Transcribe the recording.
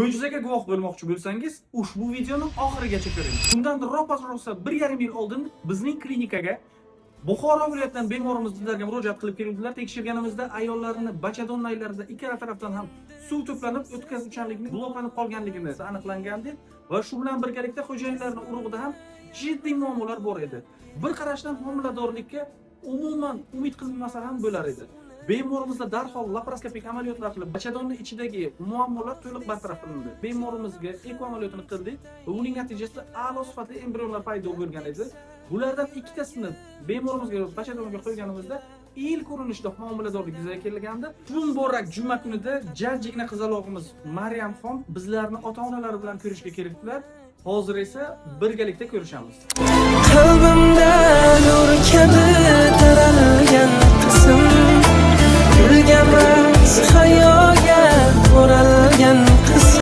Mo'jizaga guvoh bo'lmoqchi bo'lsangiz, ushbu videoni oxirigacha ko'ring. Bundan rosa 1,5 yil oldin bizning klinikaga Buxoro viloyatidan bemorimiz bizlarga murojaat qilib keluvdilar. Tekshirganimizda ayollarni bachadon naylarida ikkala tarafdan ham suv to'planib o'tkazuvchanlikni bloklanib qolganligini aniqlangandi va shu bilan birgalikda xo'jayinlarning urug'ida ham jiddiy muammolar bor edi. Bir qarashdan homiladorlikka umuman umid qilinmasa ham bo'lar edi. Bemorimizda darhol laparoskopik amaliyotlar qilib, bachadonning ichidagi muammolar to'liq bartaraf qilindi. Bemorimizga eko amaliyotini qildik va uning natijasida a'lo sifatli embrionlar paydo bo'lgan edi. Bulardan ikkitasini bemorimizga bachadonga qo'yganimizda ilk ko'rinishda homiladorlik yuzaga kelganda, muborak juma kunida jajjigina qizalog'imiz Maryamxon bizlarni ota-onalari bilan ko'rishga kelibdilar. Hozir esa birgalikda ko'rishamiz. Qalbimda nur kabi taralgan qism, yurganmas hayot